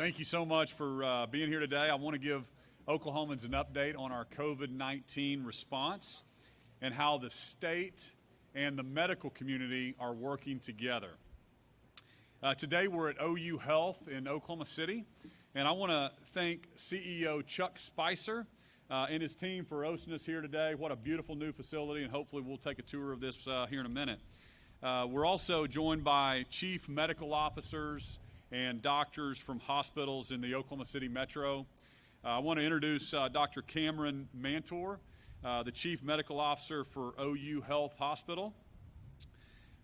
Thank you so much for being here today. I want to give Oklahomans an update on our COVID-19 response and how the state and the medical community are working together. Today we're at OU Health in Oklahoma City, and I want to thank CEO Chuck Spicer and his team for hosting us here today. What a beautiful new facility, and hopefully we'll take a tour of this here in a minute. We're also joined by chief medical officers and doctors from hospitals in the Oklahoma City Metro. I want to introduce Dr. Cameron Mantor, the Chief Medical Officer for OU Health Hospital.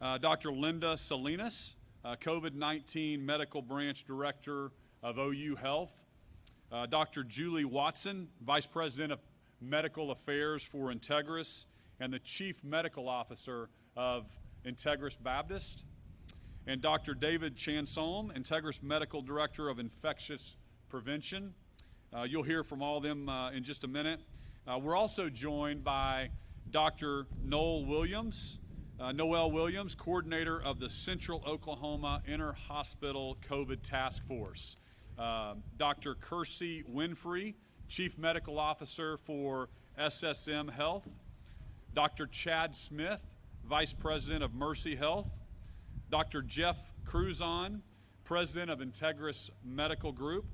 Dr. Linda Salinas, COVID-19 Medical Branch Director of OU Health. Dr. Julie Watson, Vice President of Medical Affairs for Integris and the Chief Medical Officer of Integris Baptist. And Dr. David Chansom, Integris Medical Director of Infectious Prevention. You'll hear from all of them in just a minute. We're also joined by Dr. Noel Williams, Coordinator of the Central Oklahoma Inter-Hospital COVID Task Force. Dr. Kersey Winfrey, Chief Medical Officer for SSM Health. Dr. Chad Smith, Vice President of Mercy Health. Dr. Jeff Cruzon, President of Integris Medical Group,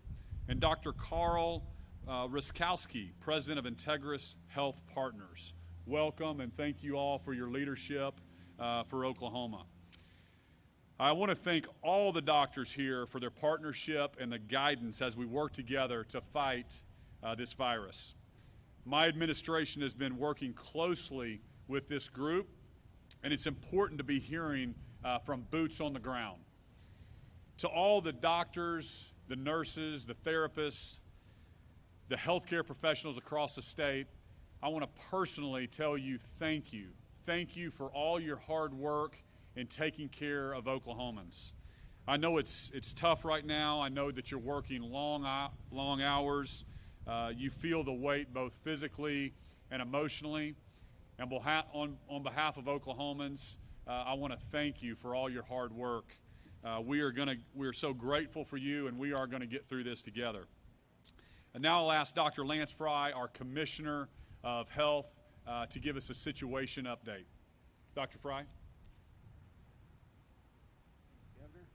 and Dr. Carl Ruskowski, President of Integris Health Partners. Welcome, and thank you all for your leadership for Oklahoma. I want to thank all the doctors here for their partnership and the guidance as we work together to fight this virus. My administration has been working closely with this group, and it's important to be hearing from boots on the ground. To all the doctors, the nurses, the therapists, the healthcare professionals across the state, I want to personally tell you thank you. Thank you for all your hard work in taking care of Oklahomans. I know it's tough right now. I know that you're working long hours. You feel the weight both physically and emotionally. And on behalf of Oklahomans, I want to thank you for all your hard work. We are so grateful for you, and we are going to get through this together. And now I'll ask Dr. Lance Frye, our Commissioner of Health, to give us a situation update. Dr. Frye. Governor.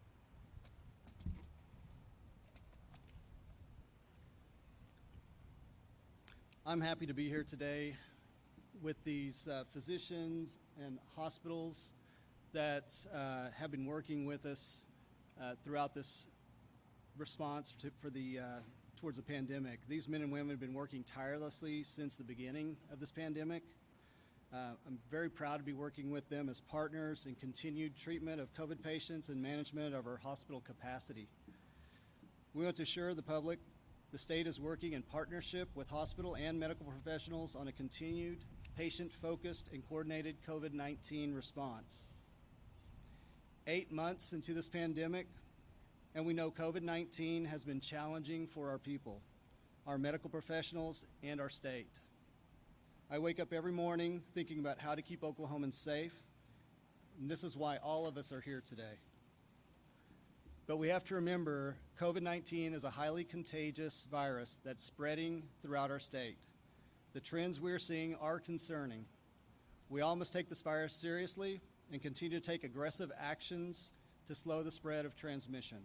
I'm happy to be here today with these physicians and hospitals that have been working with us throughout this response towards the pandemic. These men and women have been working tirelessly since the beginning of this pandemic. I'm very proud to be working with them as partners in continued treatment of COVID patients and management of our hospital capacity. We want to assure the public the state is working in partnership with hospital and medical professionals on a continued patient-focused and coordinated COVID-19 response. 8 months into this pandemic, and we know COVID-19 has been challenging for our people, our medical professionals, and our state. I wake up every morning thinking about how to keep Oklahomans safe, and this is why all of us are here today. But we have to remember, COVID-19 is a highly contagious virus that's spreading throughout our state. The trends we're seeing are concerning. We all must take this virus seriously and continue to take aggressive actions to slow the spread of transmission.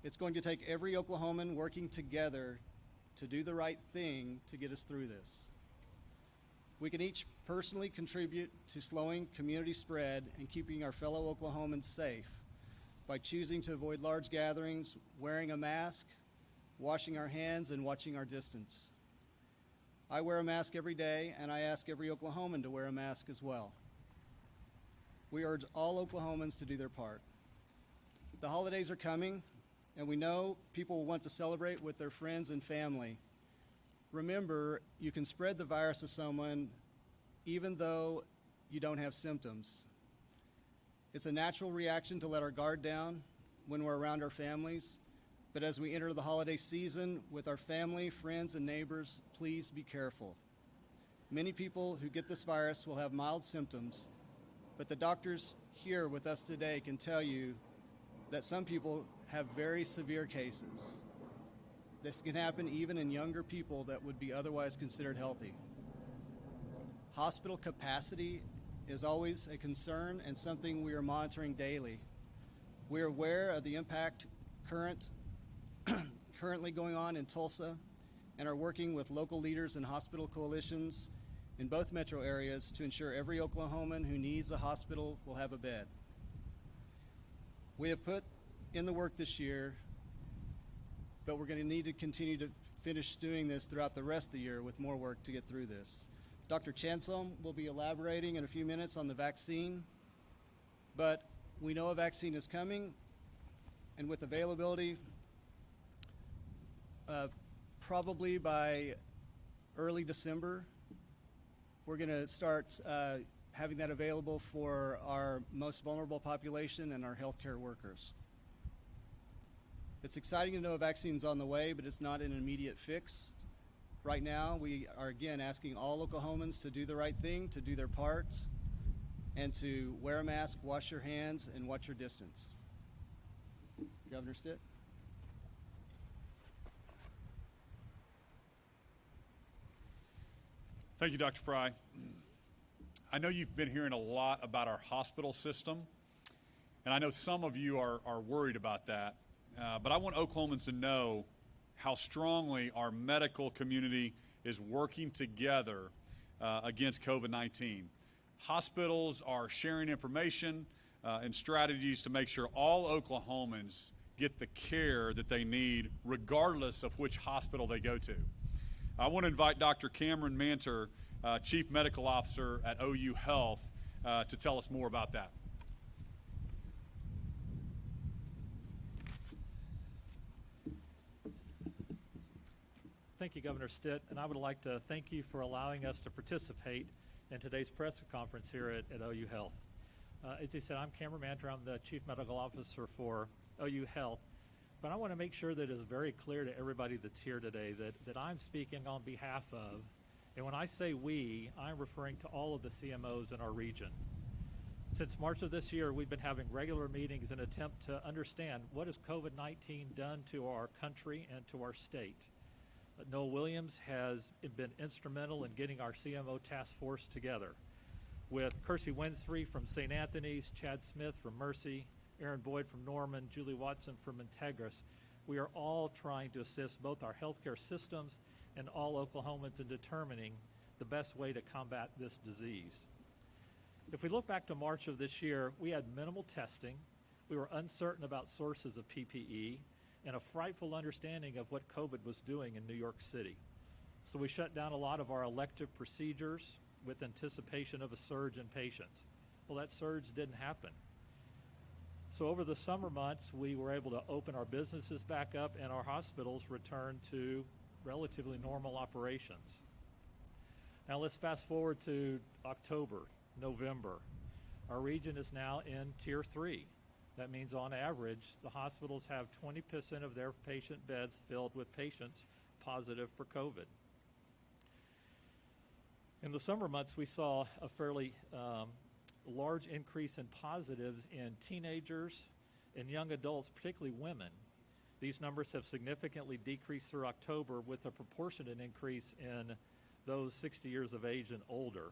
It's going to take every Oklahoman working together to do the right thing to get us through this. We can each personally contribute to slowing community spread and keeping our fellow Oklahomans safe by choosing to avoid large gatherings, wearing a mask, washing our hands, and watching our distance. I wear a mask every day, and I ask every Oklahoman to wear a mask as well. We urge all Oklahomans to do their part. The holidays are coming, and we know people will want to celebrate with their friends and family. Remember, you can spread the virus to someone even though you don't have symptoms. It's a natural reaction to let our guard down when we're around our families, but as we enter the holiday season with our family, friends, and neighbors, please be careful. Many people who get this virus will have mild symptoms, but the doctors here with us today can tell you that some people have very severe cases. This can happen even in younger people that would be otherwise considered healthy. Hospital capacity is always a concern and something we are monitoring daily. We are aware of the impact currently going on in Tulsa and are working with local leaders and hospital coalitions in both metro areas to ensure every Oklahoman who needs a hospital will have a bed. We have put in the work this year, but we're going to need to continue to finish doing this throughout the rest of the year with more work to get through this. Dr. Chansel will be elaborating in a few minutes on the vaccine, but we know a vaccine is coming, and with availability probably by early December, we're going to start having that available for our most vulnerable population and our healthcare workers. It's exciting to know a vaccine's on the way, but it's not an immediate fix. Right now, we are again asking all Oklahomans to do the right thing, to do their part, and to wear a mask, wash your hands, and watch your distance. Governor Stitt. Thank you, Dr. Frye. I know you've been hearing a lot about our hospital system, and I know some of you are worried about that, but I want Oklahomans to know how strongly our medical community is working together against COVID-19. Hospitals are sharing information and strategies to make sure all Oklahomans get the care that they need regardless of which hospital they go to. I want to invite Dr. Cameron Manter, Chief Medical Officer at OU Health, to tell us more about that. Thank you, Governor Stitt, and I would like to thank you for allowing us to participate in today's press conference here at OU Health. As you said, I'm Cameron Manter. I'm the Chief Medical Officer for OU Health, but I want to make sure that it's very clear to everybody that's here today that I'm speaking on behalf of, and when I say we, I'm referring to all of the CMOs in our region. Since March of this year, we've been having regular meetings in an attempt to understand what has COVID-19 done to our country and to our state. Noel Williams has been instrumental in getting our CMO task force together with Kersey Winfrey from St. Anthony's, Chad Smith from Mercy, Aaron Boyd from Norman, Julie Watson from Integris. We are all trying to assist both our healthcare systems and all Oklahomans in determining the best way to combat this disease. If we look back to March of this year, we had minimal testing. We were uncertain about sources of PPE and a frightful understanding of what COVID was doing in New York City. So we shut down a lot of our elective procedures with anticipation of a surge in patients. Well, that surge didn't happen. So over the summer months, we were able to open our businesses back up and our hospitals returned to relatively normal operations. Now let's fast forward to October, November. Our region is now in Tier 3. That means on average, the hospitals have 20% of their patient beds filled with patients positive for COVID. In the summer months, we saw a fairly large increase in positives in teenagers and young adults, particularly women. These numbers have significantly decreased through October with a proportionate increase in those 60 years of age and older.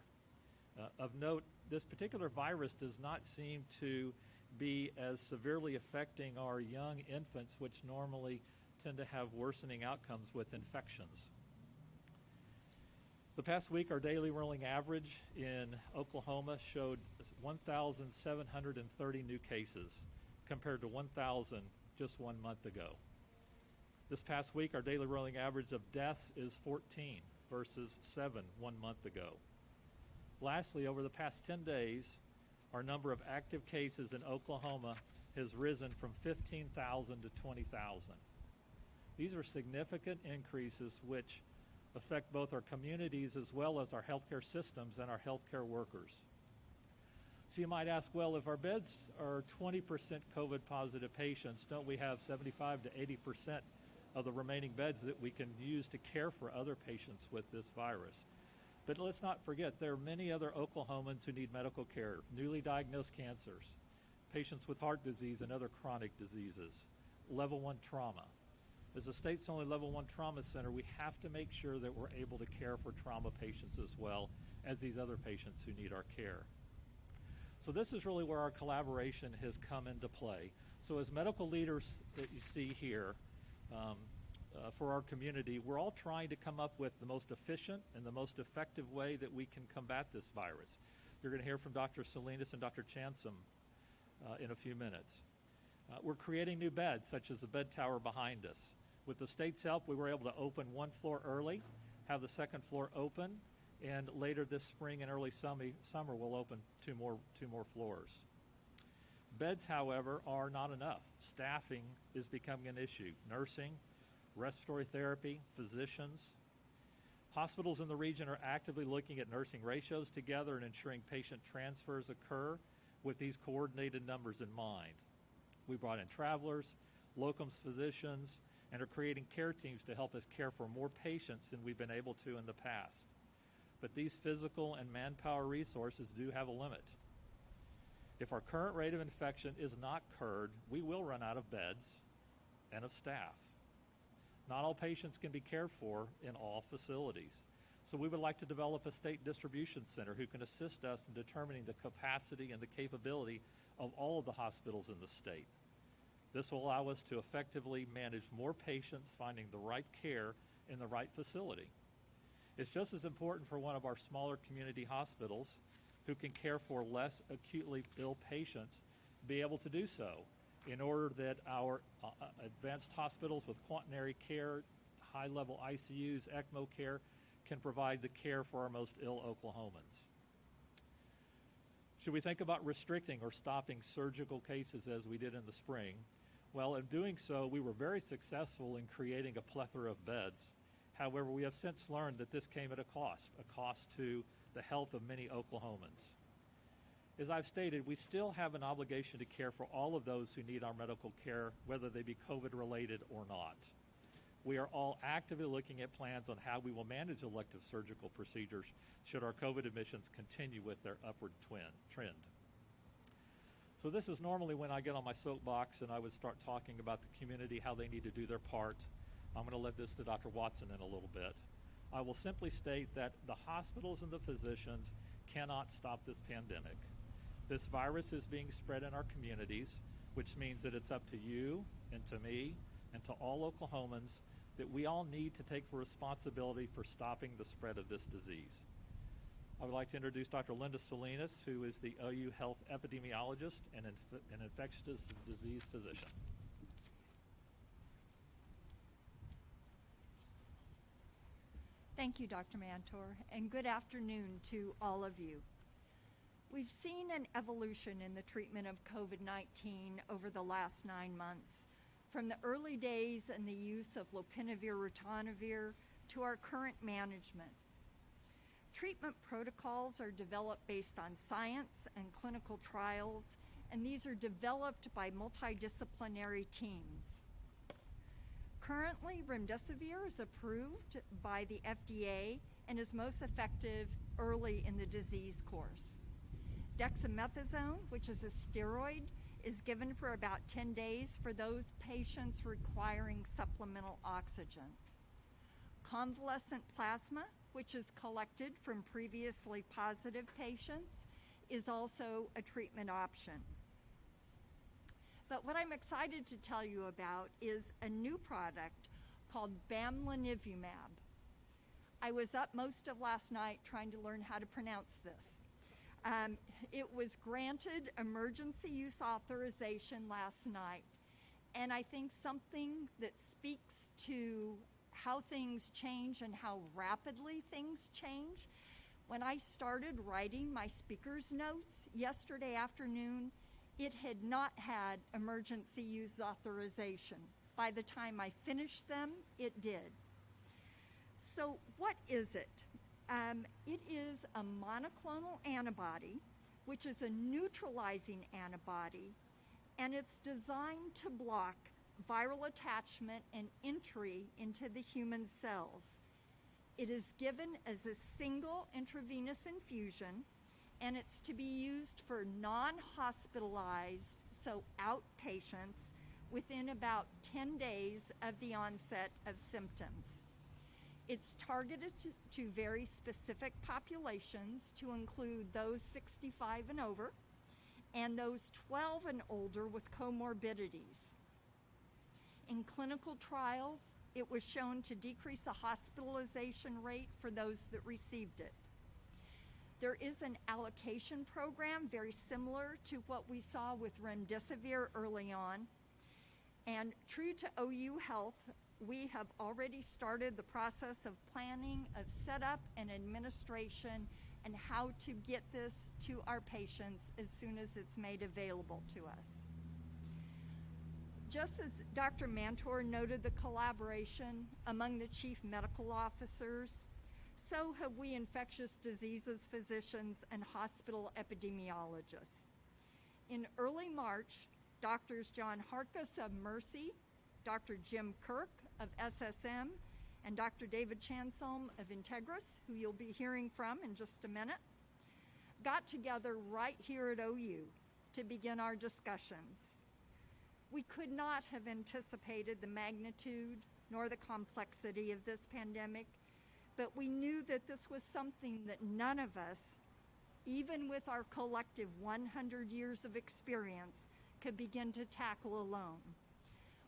Of note, this particular virus does not seem to be as severely affecting our young infants, which normally tend to have worsening outcomes with infections. The past week, our daily rolling average in Oklahoma showed 1,730 new cases compared to 1,000 just 1 month ago. This past week, our daily rolling average of deaths is 14 versus 7 1 month ago. Lastly, over the past 10 days, our number of active cases in Oklahoma has risen from 15,000 to 20,000. These are significant increases which affect both our communities as well as our healthcare systems and our healthcare workers. So you might ask, well, if our beds are 20% COVID positive patients, don't we have 75 to 80% of the remaining beds that we can use to care for other patients with this virus? But let's not forget, there are many other Oklahomans who need medical care, newly diagnosed cancers, patients with heart disease and other chronic diseases, level 1 trauma. As the state's only level 1 trauma center, we have to make sure that we're able to care for trauma patients as well as these other patients who need our care. So this is really where our collaboration has come into play. So as medical leaders that you see here for our community, we're all trying to come up with the most efficient and the most effective way that we can combat this virus. You're going to hear from Dr. Salinas and Dr. Chansom in a few minutes. We're creating new beds, such as the bed tower behind us. With the state's help, we were able to open one floor early, have the second floor open, and later this spring and early summer we'll open two more floors. Beds, however, are not enough. Staffing is becoming an issue. Nursing, respiratory therapy, physicians. Hospitals in the region are actively looking at nursing ratios together and ensuring patient transfers occur with these coordinated numbers in mind. We brought in travelers, locums physicians, and are creating care teams to help us care for more patients than we've been able to in the past. But these physical and manpower resources do have a limit. If our current rate of infection is not curbed, we will run out of beds and of staff. Not all patients can be cared for in all facilities. So we would like to develop a state distribution center who can assist us in determining the capacity and the capability of all of the hospitals in the state. This will allow us to effectively manage more patients finding the right care in the right facility. It's just as important for one of our smaller community hospitals who can care for less acutely ill patients be able to do so in order that our advanced hospitals with quaternary care, high-level ICUs, ECMO care can provide the care for our most ill Oklahomans. Should we think about restricting or stopping surgical cases as we did in the spring? Well, in doing so, we were very successful in creating a plethora of beds. However, we have since learned that this came at a cost to the health of many Oklahomans. As I've stated, we still have an obligation to care for all of those who need our medical care, whether they be COVID-related or not. We are all actively looking at plans on how we will manage elective surgical procedures should our COVID admissions continue with their upward trend. So this is normally when I get on my soapbox and I would start talking about the community, how they need to do their part. I'm going to let this to Dr. Watson in a little bit. I will simply state that the hospitals and the physicians cannot stop this pandemic. This virus is being spread in our communities, which means that it's up to you and to me and to all Oklahomans that we all need to take responsibility for stopping the spread of this disease. I would like to introduce Dr. Linda Salinas, who is the OU Health epidemiologist and an infectious disease physician. Thank you, Dr. Mantor, and good afternoon to all of you. We've seen an evolution in the treatment of COVID-19 over the last 9 months, from the early days and the use of lopinavir/ritonavir to our current management. Treatment protocols are developed based on science and clinical trials, and these are developed by multidisciplinary teams. Currently, remdesivir is approved by the FDA and is most effective early in the disease course. Dexamethasone, which is a steroid, is given for about 10 days for those patients requiring supplemental oxygen. Convalescent plasma, which is collected from previously positive patients, is also a treatment option. But what I'm excited to tell you about is a new product called bamlanivimab. I was up most of last night trying to learn how to pronounce this. It was granted emergency use authorization last night, and I think something that speaks to how things change and how rapidly things change. When I started writing my speaker's notes yesterday afternoon, it had not had emergency use authorization. By the time I finished them, it did. So what is it? It is a monoclonal antibody, which is a neutralizing antibody, and it's designed to block viral attachment and entry into the human cells. It is given as a single intravenous infusion, and it's to be used for non-hospitalized, so outpatients, within about 10 days of the onset of symptoms. It's targeted to very specific populations, to include those 65 and over, and those 12 and older with comorbidities. In clinical trials, it was shown to decrease the hospitalization rate for those that received it. There is an allocation program very similar to what we saw with remdesivir early on. And true to OU Health, we have already started the process of planning, of setup and administration, and how to get this to our patients as soon as it's made available to us. Just as Dr. Mantor noted the collaboration among the chief medical officers, so have we infectious diseases physicians and hospital epidemiologists. In early March, Drs. John Harkus of Mercy, Dr. Jim Kirk of SSM, and Dr. David Chansom of Integris, who you'll be hearing from in just a minute, got together right here at OU to begin our discussions. We could not have anticipated the magnitude nor the complexity of this pandemic, but we knew that this was something that none of us, even with our collective 100 years of experience, could begin to tackle alone.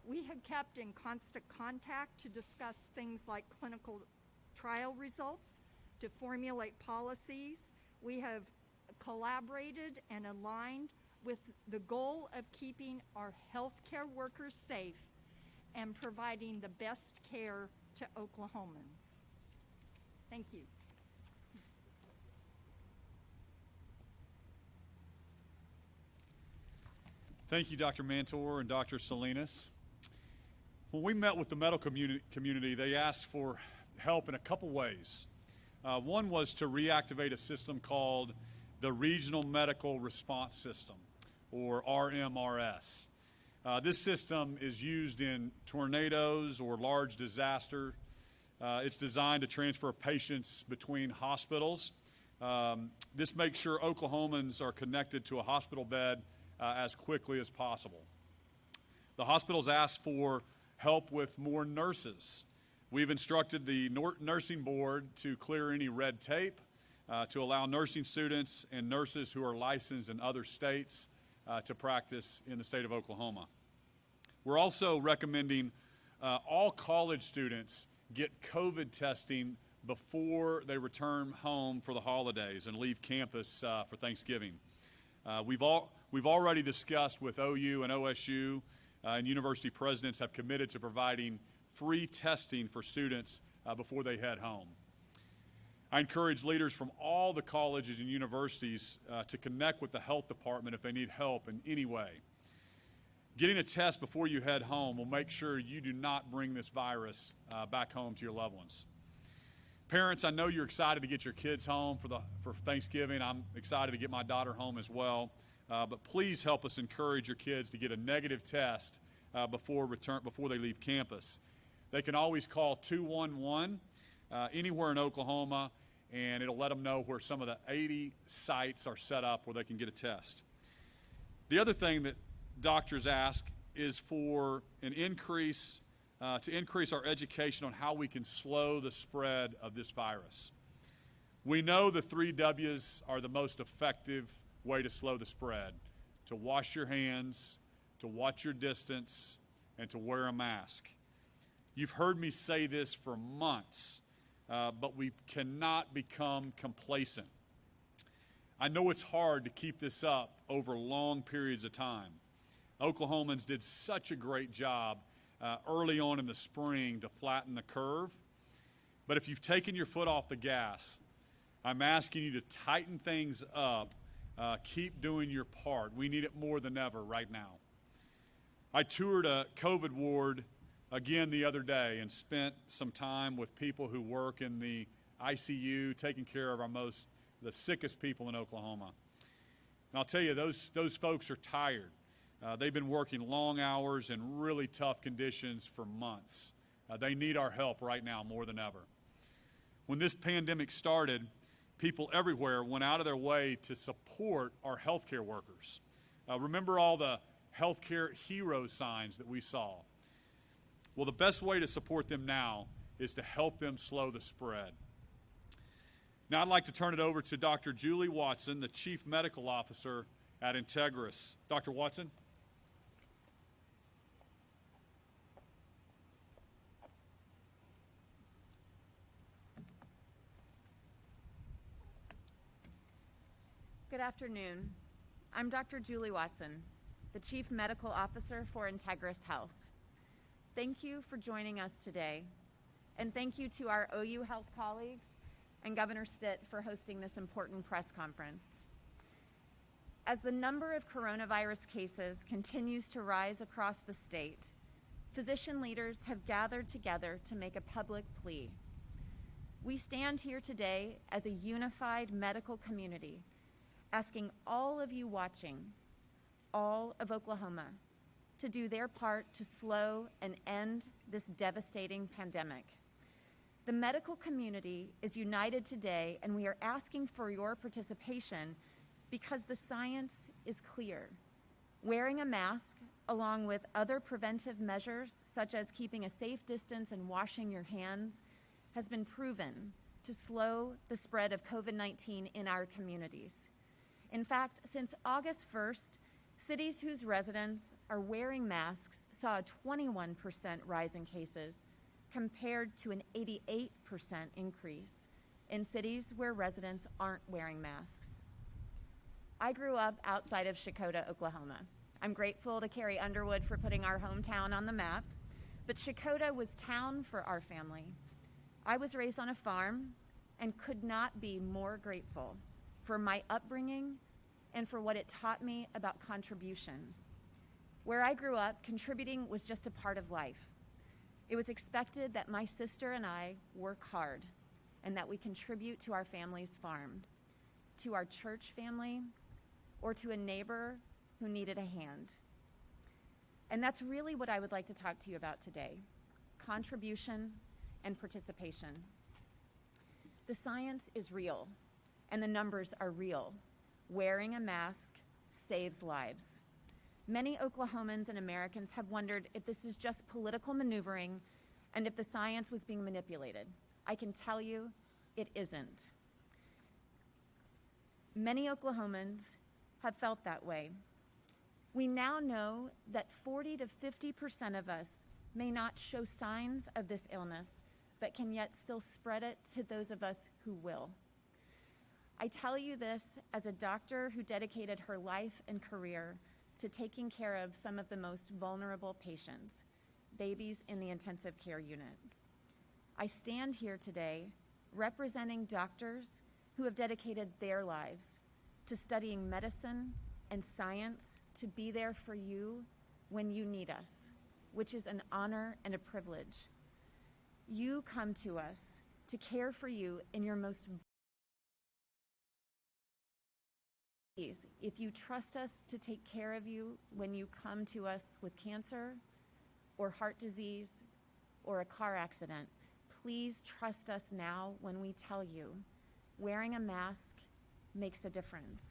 We had kept in constant contact to discuss things like clinical trial results, to formulate policies. We have collaborated and aligned with the goal of keeping our healthcare workers safe and providing the best care to Oklahomans. Thank you. Thank you, Dr. Mantor and Dr. Salinas. When we met with the medical community, they asked for help in a couple ways. One was to reactivate a system called the Regional Medical Response System, or RMRS. This system is used in tornadoes or large disaster. It's designed to transfer patients between hospitals. This makes sure Oklahomans are connected to a hospital bed as quickly as possible. The hospitals asked for help with more nurses. We've instructed the nursing board to clear any red tape, to allow nursing students and nurses who are licensed in other states to practice in the state of Oklahoma. We're also recommending all college students get COVID testing before they return home for the holidays and leave campus for Thanksgiving. We've already discussed with OU and OSU, and university presidents have committed to providing free testing for students before they head home. I encourage leaders from all the colleges and universities to connect with the health department if they need help in any way. Getting a test before you head home will make sure you do not bring this virus back home to your loved ones. Parents, I know you're excited to get your kids home for Thanksgiving. I'm excited to get my daughter home as well. But please help us encourage your kids to get a negative test before they leave campus. They can always call 211 anywhere in Oklahoma, and it'll let them know where some of the 80 sites are set up where they can get a test. The other thing that doctors ask is for an increase, to increase our education on how we can slow the spread of this virus. We know the 3 W's are the most effective way to slow the spread: to wash your hands, to watch your distance, and to wear a mask. You've heard me say this for months, but we cannot become complacent. I know it's hard to keep this up over long periods of time. Oklahomans did such a great job early on in the spring to flatten the curve. But if you've taken your foot off the gas, I'm asking you to tighten things up. Keep doing your part. We need it more than ever right now. I toured a COVID ward again the other day and spent some time with people who work in the ICU, taking care of the sickest people in Oklahoma. And I'll tell you, those folks are tired. They've been working long hours in really tough conditions for months. They need our help right now more than ever. When this pandemic started, people everywhere went out of their way to support our healthcare workers. Remember all the healthcare hero signs that we saw? Well, the best way to support them now is to help them slow the spread. Now I'd like to turn it over to Dr. Julie Watson, the Chief Medical Officer at Integris. Dr. Watson? Good afternoon. I'm Dr. Julie Watson, the Chief Medical Officer for Integris Health. Thank you for joining us today, and thank you to our OU Health colleagues and Governor Stitt for hosting this important press conference. As the number of coronavirus cases continues to rise across the state, physician leaders have gathered together to make a public plea. We stand here today as a unified medical community, asking all of you watching, all of Oklahoma, to do their part to slow and end this devastating pandemic. The medical community is united today, and we are asking for your participation because the science is clear. Wearing a mask, along with other preventive measures, such as keeping a safe distance and washing your hands, has been proven to slow the spread of COVID-19 in our communities. In fact, since August 1st, cities whose residents are wearing masks saw a 21% rise in cases compared to an 88% increase in cities where residents aren't wearing masks. I grew up outside of Chakota, Oklahoma. I'm grateful to Carrie Underwood for putting our hometown on the map, but Chakota was town for our family. I was raised on a farm and could not be more grateful for my upbringing and for what it taught me about contribution. Where I grew up, contributing was just a part of life. It was expected that my sister and I work hard and that we contribute to our family's farm, to our church family, or to a neighbor who needed a hand. And that's really what I would like to talk to you about today: contribution and participation. The science is real, and the numbers are real. Wearing a mask saves lives. Many Oklahomans and Americans have wondered if this is just political maneuvering and if the science was being manipulated. I can tell you it isn't. Many Oklahomans have felt that way. We now know that 40 to 50% of us may not show signs of this illness, but can yet still spread it to those of us who will. I tell you this as a doctor who dedicated her life and career to taking care of some of the most vulnerable patients, babies in the intensive care unit. I stand here today representing doctors who have dedicated their lives to studying medicine and science to be there for you when you need us, which is an honor and a privilege. You come to us to care for you in your most. If you trust us to take care of you when you come to us with cancer or heart disease or a car accident, please trust us now when we tell you wearing a mask makes a difference.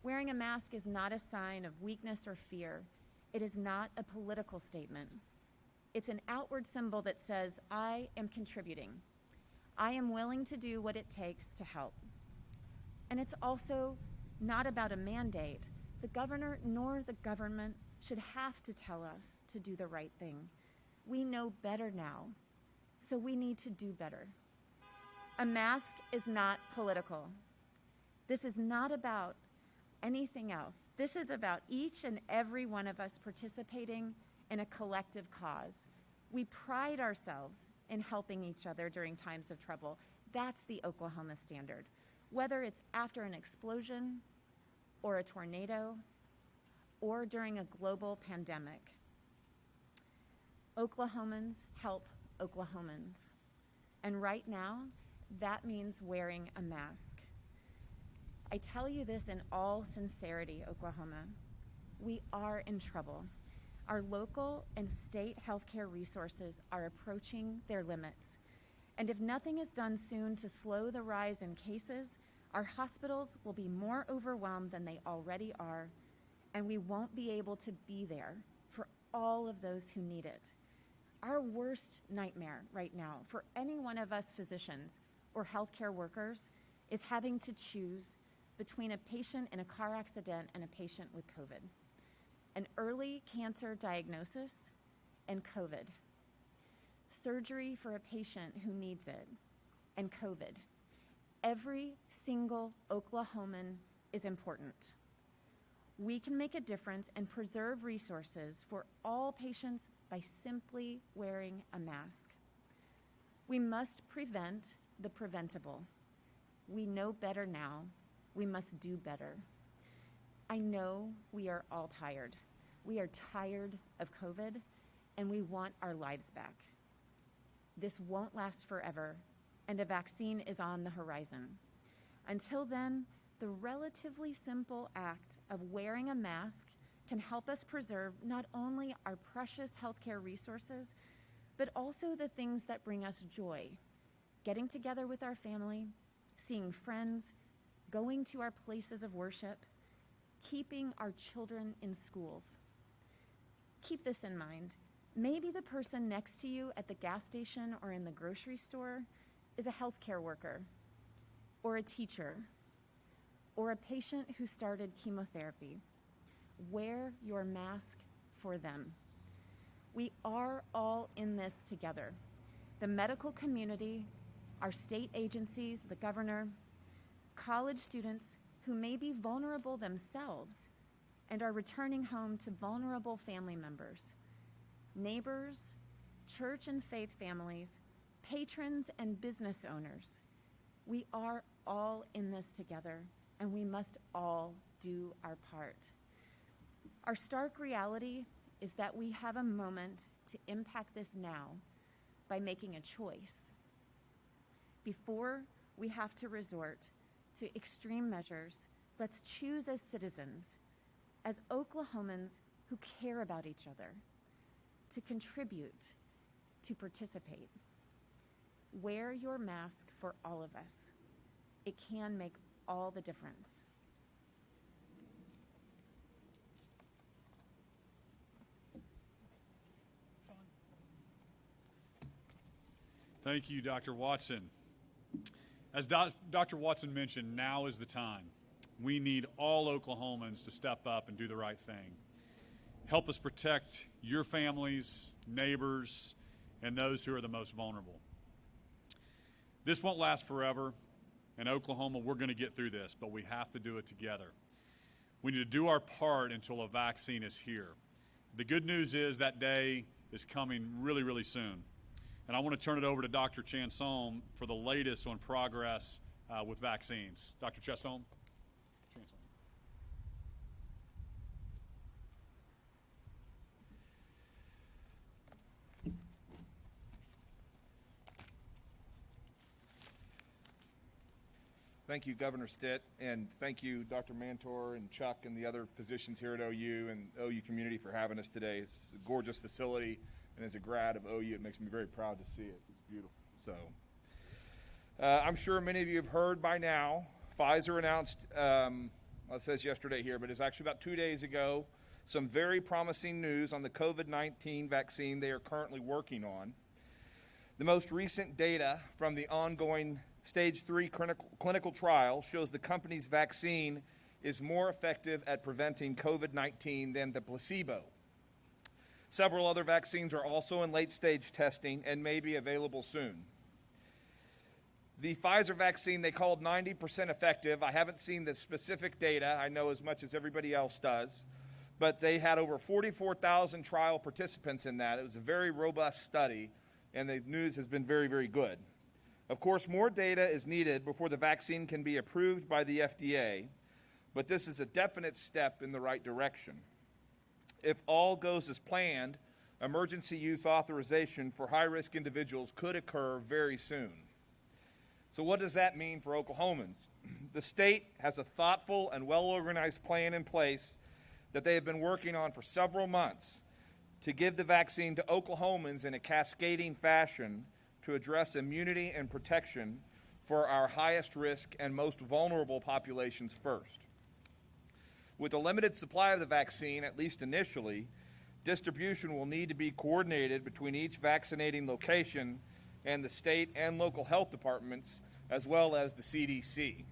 Wearing a mask is not a sign of weakness or fear. It is not a political statement. It's an outward symbol that says, I am contributing. I am willing to do what it takes to help. And it's also not about a mandate. The governor nor the government should have to tell us to do the right thing. We know better now, so we need to do better. A mask is not political. This is not about anything else. This is about each and every one of us participating in a collective cause. We pride ourselves in helping each other during times of trouble. That's the Oklahoma standard. Whether it's after an explosion or a tornado or during a global pandemic. Oklahomans help Oklahomans. And right now, that means wearing a mask. I tell you this in all sincerity, Oklahoma. We are in trouble. Our local and state healthcare resources are approaching their limits. And if nothing is done soon to slow the rise in cases, our hospitals will be more overwhelmed than they already are, and we won't be able to be there for all of those who need it. Our worst nightmare right now for any one of us physicians or healthcare workers is having to choose between a patient in a car accident and a patient with COVID, an early cancer diagnosis and COVID, surgery for a patient who needs it, and COVID. Every single Oklahoman is important. We can make a difference and preserve resources for all patients by simply wearing a mask. We must prevent the preventable. We know better now. We must do better. I know we are all tired. We are tired of COVID, and we want our lives back. This won't last forever, and a vaccine is on the horizon. Until then, the relatively simple act of wearing a mask can help us preserve not only our precious healthcare resources, but also the things that bring us joy. Getting together with our family, seeing friends, going to our places of worship, keeping our children in schools. Keep this in mind. Maybe the person next to you at the gas station or in the grocery store is a healthcare worker, or a teacher, or a patient who started chemotherapy. Wear your mask for them. We are all in this together. The medical community, our state agencies, the governor, college students who may be vulnerable themselves and are returning home to vulnerable family members, neighbors, church and faith families, patrons and business owners. We are all in this together, and we must all do our part. Our stark reality is that we have a moment to impact this now by making a choice. Before we have to resort to extreme measures, let's choose as citizens, as Oklahomans who care about each other, to contribute, to participate. Wear your mask for all of us. It can make all the difference. Thank you, Dr. Watson. As Dr. Watson mentioned, now is the time. We need all Oklahomans to step up and do the right thing. Help us protect your families, neighbors, and those who are the most vulnerable. This won't last forever. In Oklahoma, we're going to get through this, but we have to do it together. We need to do our part until a vaccine is here. The good news is that day is coming really, really soon. And I want to turn it over to Dr. Chansom for the latest on progress with vaccines. Dr. Chansom? Thank you, Governor Stitt, and thank you, Dr. Mantor and Chuck and the other physicians here at OU and the OU community for having us today. It's a gorgeous facility, and as a grad of OU, it makes me very proud to see it. It's beautiful. So, I'm sure many of you have heard by now, Pfizer announced, it says yesterday here, but it's actually about 2 days ago, some very promising news on the COVID-19 vaccine they are currently working on. The most recent data from the ongoing Stage 3 clinical trial shows the company's vaccine is more effective at preventing COVID-19 than the placebo. Several other vaccines are also in late-stage testing and may be available soon. The Pfizer vaccine they called 90% effective. I haven't seen the specific data. I know as much as everybody else does. But they had over 44,000 trial participants in that. It was a very robust study, and the news has been very, very good. Of course, more data is needed before the vaccine can be approved by the FDA, but this is a definite step in the right direction. If all goes as planned, emergency use authorization for high-risk individuals could occur very soon. So what does that mean for Oklahomans? The state has a thoughtful and well-organized plan in place that they have been working on for several months to give the vaccine to Oklahomans in a cascading fashion to address immunity and protection for our highest risk and most vulnerable populations first. With a limited supply of the vaccine, at least initially, distribution will need to be coordinated between each vaccinating location and the state and local health departments, as well as the CDC.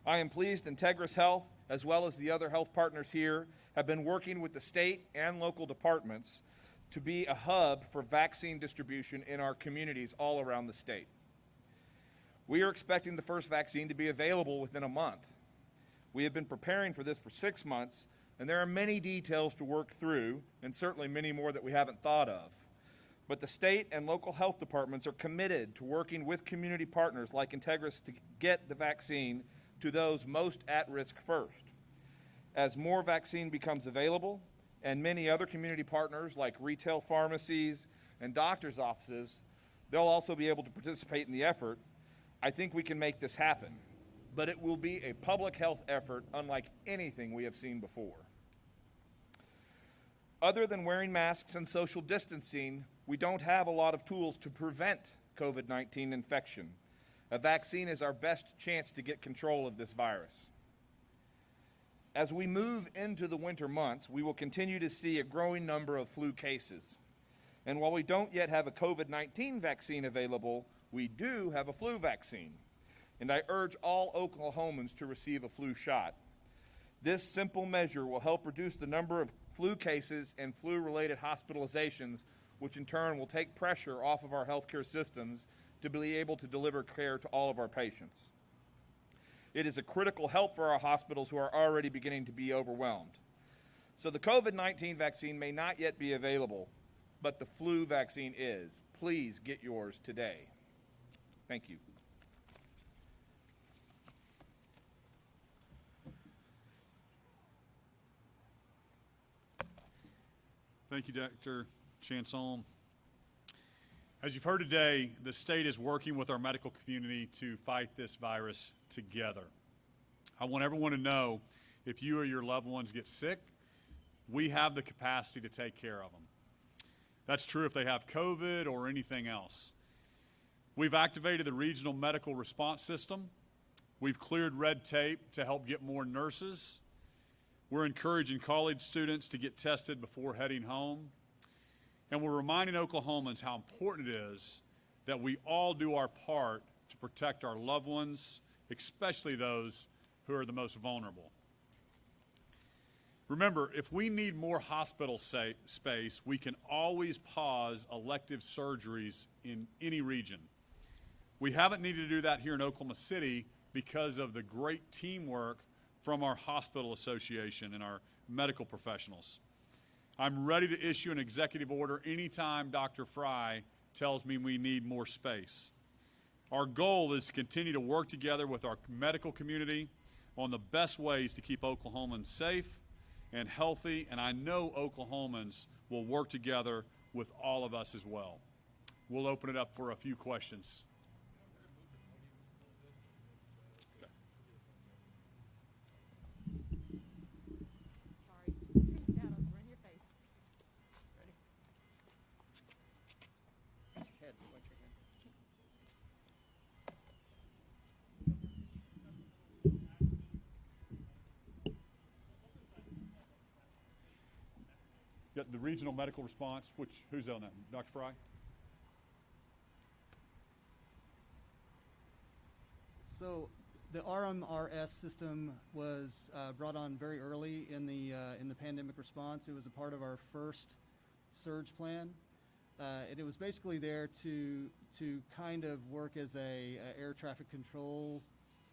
I am pleased Integris Health, as well as the other health partners here, have been working with the state and local departments to be a hub for vaccine distribution in our communities all around the state. We are expecting the first vaccine to be available within a month. We have been preparing for this for 6 months, and there are many details to work through, and certainly many more that we haven't thought of. But the state and local health departments are committed to working with community partners like Integris to get the vaccine to those most at risk first. As more vaccine becomes available, and many other community partners like retail pharmacies and doctors' offices, they'll also be able to participate in the effort. I think we can make this happen, but it will be a public health effort unlike anything we have seen before. Other than wearing masks and social distancing, we don't have a lot of tools to prevent COVID-19 infection. A vaccine is our best chance to get control of this virus. As we move into the winter months, we will continue to see a growing number of flu cases. And while we don't yet have a COVID-19 vaccine available, we do have a flu vaccine. And I urge all Oklahomans to receive a flu shot. This simple measure will help reduce the number of flu cases and flu-related hospitalizations, which in turn will take pressure off of our healthcare systems to be able to deliver care to all of our patients. It is a critical help for our hospitals who are already beginning to be overwhelmed. So the COVID-19 vaccine may not yet be available, but the flu vaccine is. Please get yours today. Thank you. Thank you, Dr. Chansson. As you've heard today, the state is working with our medical community to fight this virus together. I want everyone to know if you or your loved ones get sick, we have the capacity to take care of them. That's true if they have COVID or anything else. We've activated the regional medical response system. We've cleared red tape to help get more nurses. We're encouraging college students to get tested before heading home. And we're reminding Oklahomans how important it is that we all do our part to protect our loved ones, especially those who are the most vulnerable. Remember, if we need more hospital space, we can always pause elective surgeries in any region. We haven't needed to do that here in Oklahoma City because of the great teamwork from our hospital association and our medical professionals. I'm ready to issue an executive order anytime Dr. Frye tells me we need more space. Our goal is to continue to work together with our medical community on the best ways to keep Oklahomans safe and healthy, and I know Oklahomans will work together with all of us as well. We'll open it up for a few questions. The regional medical response, who's on that? Dr. Frye? So the RMRS system was brought on very early in the pandemic response. It was a part of our first surge plan. And it was basically there to kind of work as a air traffic control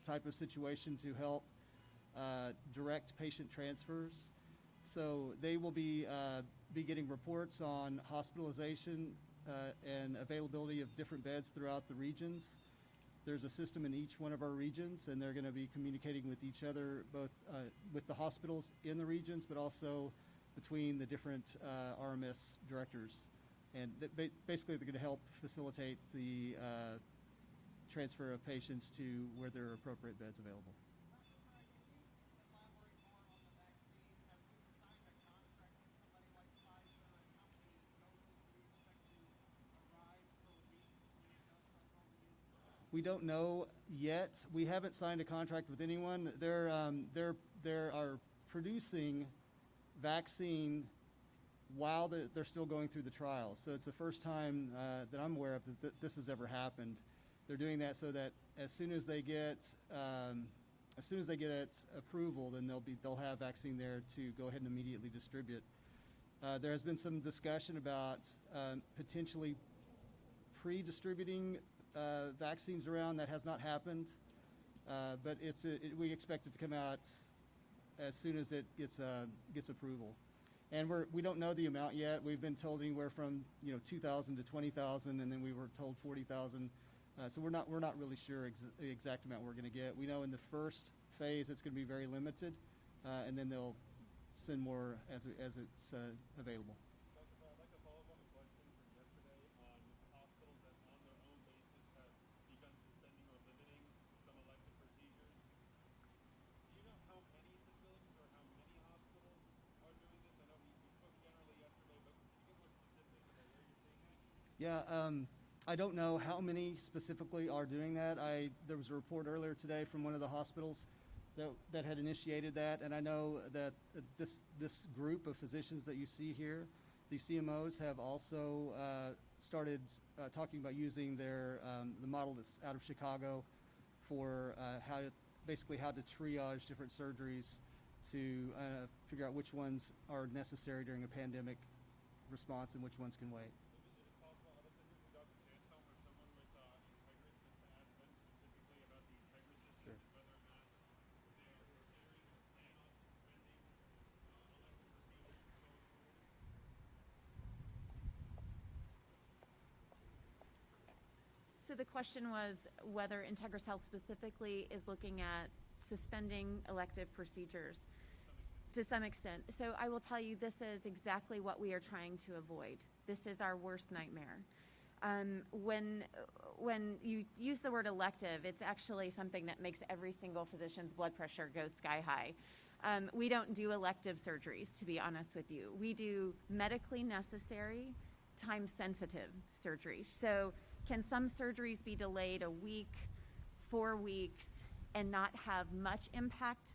type of situation to help direct patient transfers. So they will be getting reports on hospitalization and availability of different beds throughout the regions. There's a system in each one of our regions, and they're going to be communicating with each other, both with the hospitals in the regions, but also between the different RMS directors. And basically, they're going to help facilitate the transfer of patients to where there are appropriate beds available. We don't know yet. We haven't signed a contract with anyone. They are producing vaccine while they're still going through the trial. So it's the first time that I'm aware of that this has ever happened. They're doing that so that as soon as they get approval, then they'll have vaccine there to go ahead and immediately distribute. There has been some discussion about potentially pre-distributing vaccines around. That has not happened, but we expect it to come out as soon as it gets approval. And we don't know the amount yet. We've been told anywhere from 2,000 to 20,000, and then we were told 40,000. So we're not really sure the exact amount we're going to get. We know in the first phase it's going to be very limited, and then they'll send more as it's available. Dr. Frye, I'd like to follow up on the question from yesterday on hospitals that on their own basis have begun suspending or limiting some elective procedures. Do you know how many facilities or how many hospitals are doing this? I know we spoke generally yesterday, but can you get more specific about where you're seeing that? Yeah, I don't know how many specifically are doing that. There was a report earlier today from one of the hospitals that had initiated that, and I know that this group of physicians that you see here, the CMOs, have also started talking about using the model that's out of Chicago for how to triage different surgeries to figure out which ones are necessary during a pandemic response and which ones can wait. Is it possible other than using Dr. Chansel or someone with Integris just to ask them specifically about the Integris system and whether or not they are considering or plan on suspending elective procedures going forward? So the question was whether Integris Health specifically is looking at suspending elective procedures to some extent. So I will tell you, this is exactly what we are trying to avoid. This is our worst nightmare. When you use the word elective, it's actually something that makes every single physician's blood pressure go sky high. We don't do elective surgeries, to be honest with you. We do medically necessary, time-sensitive surgeries. So can some surgeries be delayed a week, 4 weeks, and not have much impact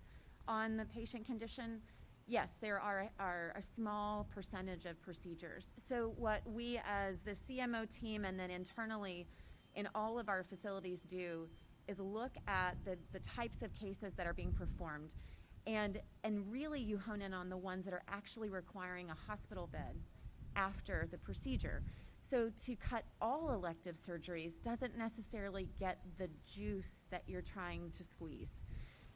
on the patient condition? Yes, there are a small percentage of procedures. So what we as the CMO team and then internally in all of our facilities do is look at the types of cases that are being performed, and really you hone in on the ones that are actually requiring a hospital bed after the procedure. So to cut all elective surgeries doesn't necessarily get the juice that you're trying to squeeze.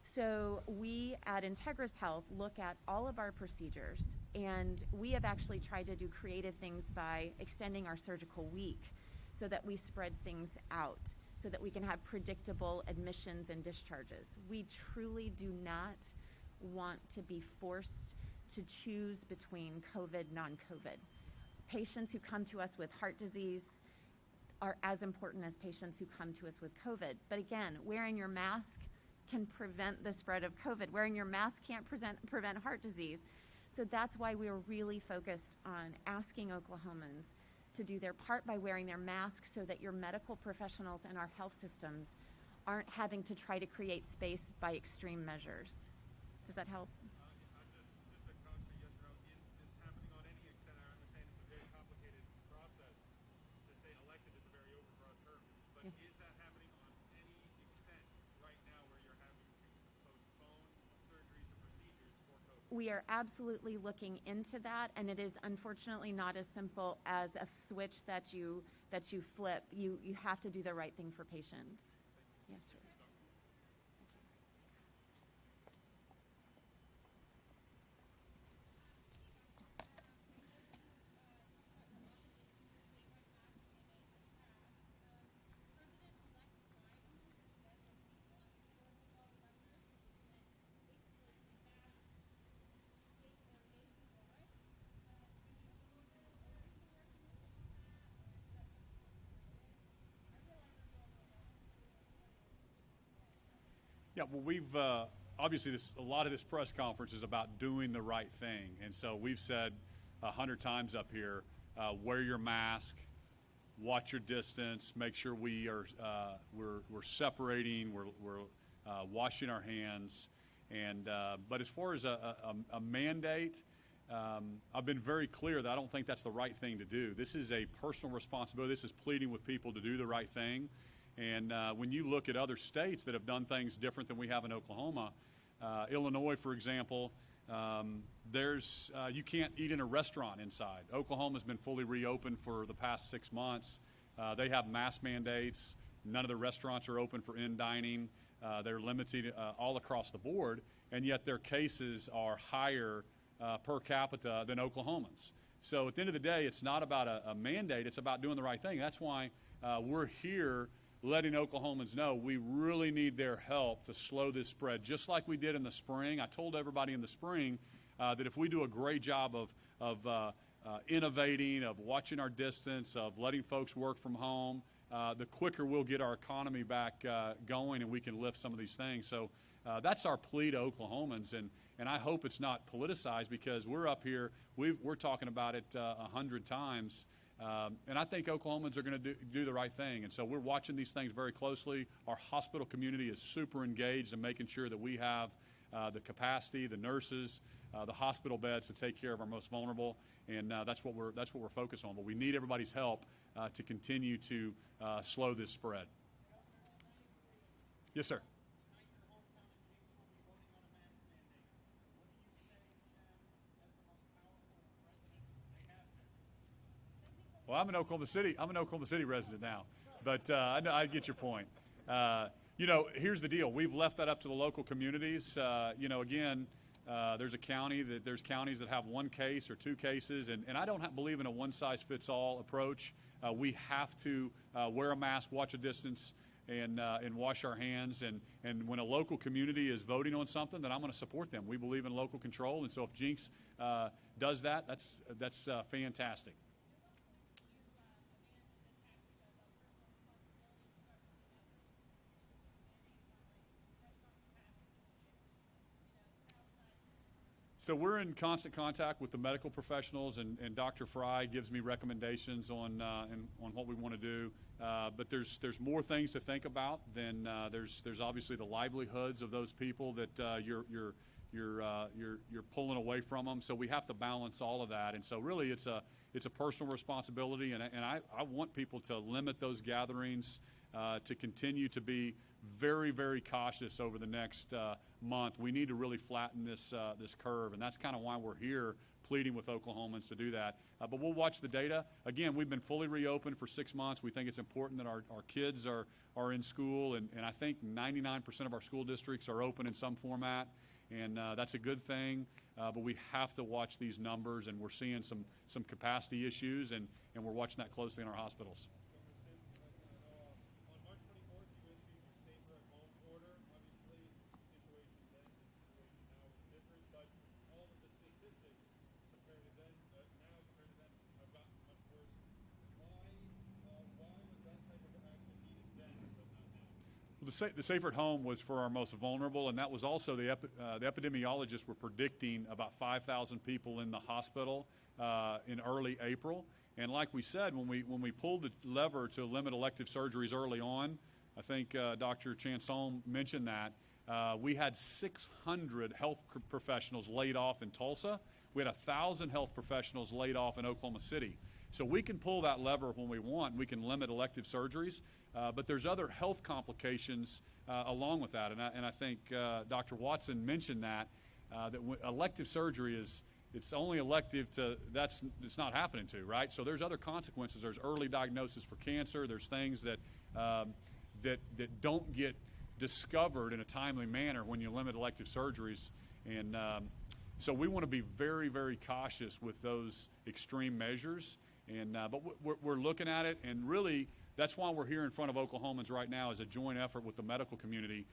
So we at Integris Health look at all of our procedures, and we have actually tried to do creative things by extending our surgical week so that we spread things out, so that we can have predictable admissions and discharges. We truly do not want to be forced to choose between COVID, non-COVID. Patients who come to us with heart disease are as important as patients who come to us with COVID. But again, wearing your mask can prevent the spread of COVID. Wearing your mask can't prevent heart disease. So that's why we're really focused on asking Oklahomans to do their part by wearing their masks so that your medical professionals and our health systems aren't having to try to create space by extreme measures. Does that help? Just a concrete yes or no. Is this happening on any extent? I understand it's a very complicated process. To say elective is a very overbroad term. But Yes. is that happening on any extent right now where you're having to postpone surgeries or procedures for COVID? We are absolutely looking into that, and it is unfortunately not as simple as a switch that you flip. You have to do the right thing for patients. Yes, sir. Yeah, well, we've obviously a lot of this press conference is about doing the right thing, and so we've said 100 times up here, wear your mask, watch your distance, make sure we are we're separating, we're washing our hands, and but as far as a mandate, I've been very clear that I don't think that's the right thing to do. This is a personal responsibility. This is pleading with people to do the right thing. And when you look at other states that have done things different than we have in Oklahoma, Illinois, for example, you can't eat in a restaurant inside. Oklahoma's been fully reopened for the past 6 months. They have mask mandates. None of the restaurants are open for in-dining. They're limited all across the board, and yet their cases are higher per capita than Oklahomans. So at the end of the day, it's not about a mandate. It's about doing the right thing. That's why we're here letting Oklahomans know we really need their help to slow this spread, just like we did in the spring. I told everybody in the spring that if we do a great job of innovating, of watching our distance, of letting folks work from home, the quicker we'll get our economy back going and we can lift some of these things. So that's our plea to Oklahomans, and I hope it's not politicized, because we're up here, we're talking about it 100 times. And I think Oklahomans are going to do the right thing. And so we're watching these things very closely. Our hospital community is super engaged in making sure that we have the capacity, the nurses, the hospital beds to take care of our most vulnerable. And that's what we're focused on. But we need everybody's help to continue to slow this spread. Yes, sir. Well, I'm an Oklahoma City resident now, but I get your point. Here's the deal. We've left that up to the local communities. Again, there's counties that have one case or two cases, and I don't believe in a one-size-fits-all approach. We have to wear a mask, watch a distance, and wash our hands. And when a local community is voting on something, then I'm going to support them. We believe in local control, and so if Jinx does that, that's fantastic. So we're in constant contact with the medical professionals, and Dr. Frye gives me recommendations on what we want to do. But there's more things to think about than there's obviously the livelihoods of those people that you're pulling away from them. So we have to balance all of that. And so really it's a personal responsibility, and I want people to limit those gatherings, to continue to be very, very cautious over the next month. We need to really flatten this curve, and that's kind of why we're here pleading with Oklahomans to do that. But we'll watch the data. Again, we've been fully reopened for 6 months. We think it's important that our kids are in school, and I think 99% of our school districts are open in some format, and that's a good thing. But we have to watch these numbers, and we're seeing some capacity issues, and we're watching that closely in our hospitals. The Safer at Home was for our most vulnerable, and that was also the epidemiologists were predicting about 5,000 people in the hospital in early April. And like we said, when we pulled the lever to limit elective surgeries early on, I think Dr. Chanson mentioned that, we had 600 health professionals laid off in Tulsa. We had 1,000 health professionals laid off in Oklahoma City. So we can pull that lever when we want. We can limit elective surgeries, but there's other health complications along with that. And I think Dr. Watson mentioned that elective surgery it's only elective to it's not happening to, right? So there's other consequences. There's early diagnosis for cancer. There's things that don't get discovered in a timely manner when you limit elective surgeries. And so we want to be very, very cautious with those extreme measures. And but we're looking at it, and really that's why we're here in front of Oklahomans right now as a joint effort with the medical community,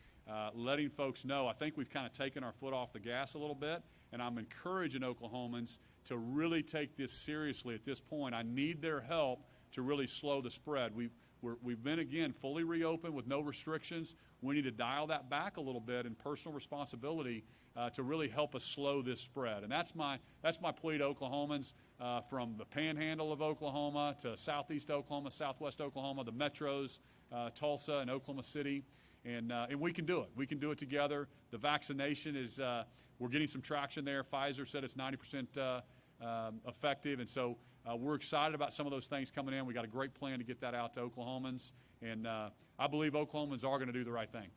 letting folks know. I think we've kind of taken our foot off the gas a little bit, and I'm encouraging Oklahomans to really take this seriously at this point. I need their help to really slow the spread. We've been, again, fully reopened with no restrictions. We need to dial that back a little bit in personal responsibility to really help us slow this spread. And that's my plea to Oklahomans. from the panhandle of Oklahoma to southeast Oklahoma, southwest Oklahoma, the metros, Tulsa and Oklahoma City. And we can do it. We can do it together. The vaccination is, we're getting some traction there. Pfizer said it's 90% effective. And so we're excited about some of those things coming in. We got a great plan to get that out to Oklahomans. And I believe Oklahomans are going to do the right thing.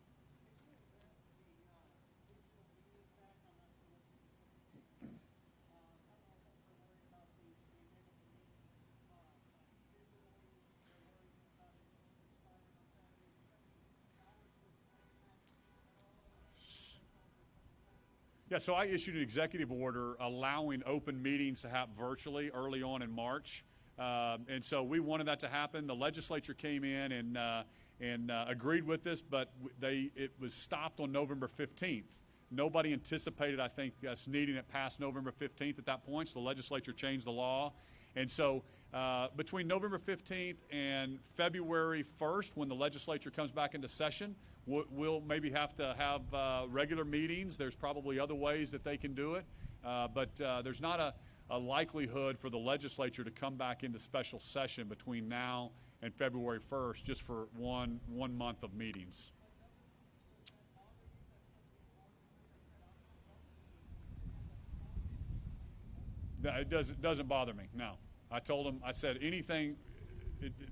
Yeah, so I issued an executive order allowing open meetings to happen virtually early on in March. And so we wanted that to happen. The legislature came in and agreed with this, but it was stopped on November 15th. Nobody anticipated, I think, us needing it past November 15th at that point, so the legislature changed the law. And so between November 15th and February 1st, when the legislature comes back into session, we'll maybe have to have regular meetings. There's probably other ways that they can do it, but there's not a likelihood for the legislature to come back into special session between now and February 1st just for one month of meetings. It doesn't bother me, no. I told them, I said anything,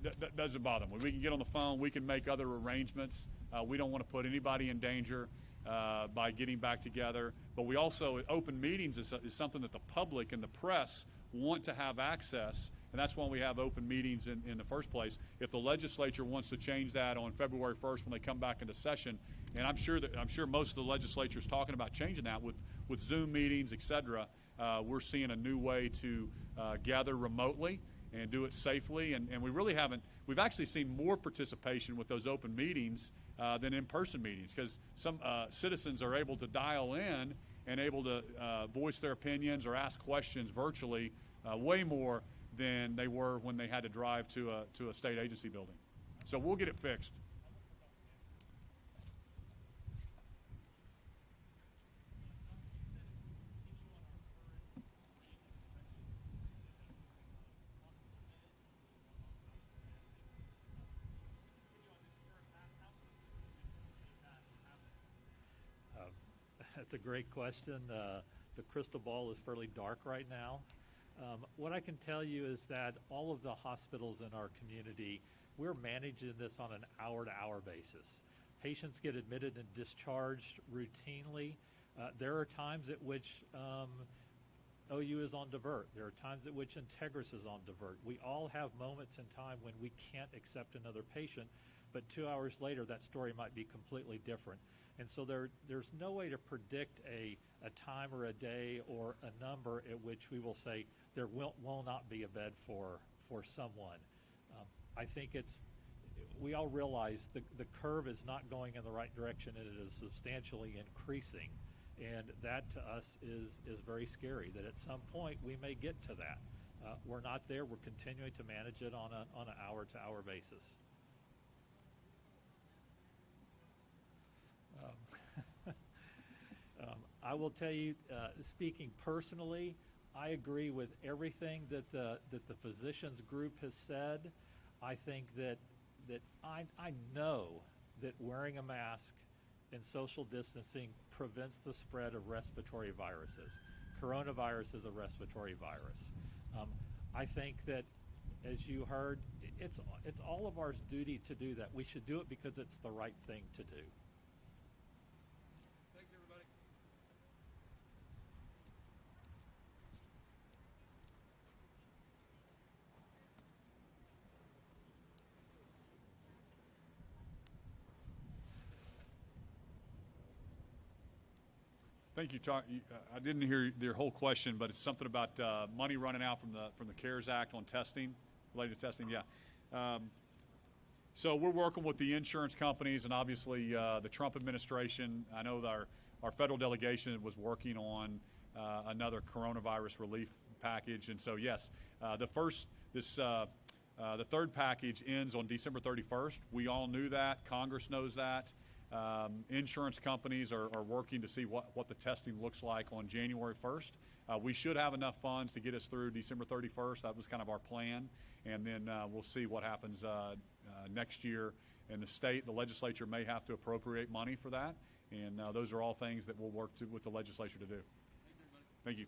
that doesn't bother me. We can get on the phone, we can make other arrangements. We don't want to put anybody in danger by getting back together. But we also, open meetings is something that the public and the press want to have access, and that's why we have open meetings in the first place. If the legislature wants to change that on February 1st when they come back into session, and I'm sure most of the legislature is talking about changing that with Zoom meetings, et cetera, we're seeing a new way to gather remotely and do it safely. And we really haven't, we've actually seen more participation with those open meetings than in-person meetings, because some citizens are able to dial in and able to voice their opinions or ask questions virtually way more than they were when they had to drive to a state agency building. So we'll get it fixed. That's a great question. The crystal ball is fairly dark right now. What I can tell you is that all of the hospitals in our community, we're managing this on an hour-to-hour basis. Patients get admitted and discharged routinely. There are times at which OU is on divert. There are times at which Integris is on divert. We all have moments in time when we can't accept another patient, but 2 hours later that story might be completely different. And so there's no way to predict a time or a day or a number at which we will say there will not be a bed for someone. I think we all realize the curve is not going in the right direction, and it is substantially increasing. And that to us is very scary, that at some point we may get to that. We're not there. We're continuing to manage it on an hour-to-hour basis. I will tell you, speaking personally, I agree with everything that the physicians group has said. I think that I know that wearing a mask and social distancing prevents the spread of respiratory viruses. Coronavirus is a respiratory virus. I think that, as you heard, it's all of our duty to do that. We should do it because it's the right thing to do. Thanks, everybody. Thank you. I didn't hear your whole question, but it's something about money running out from the CARES Act on testing, related to testing. Yeah. So we're working with the insurance companies and obviously the Trump administration. I know our federal delegation was working on another coronavirus relief package, and so yes, the third package ends on December 31st. We all knew that. Congress knows that. Insurance companies are working to see what the testing looks like on January 1st. We should have enough funds to get us through December 31st. That was kind of our plan. And then we'll see what happens next year. And the legislature may have to appropriate money for that. And those are all things that we'll work with the legislature to do. Thank you.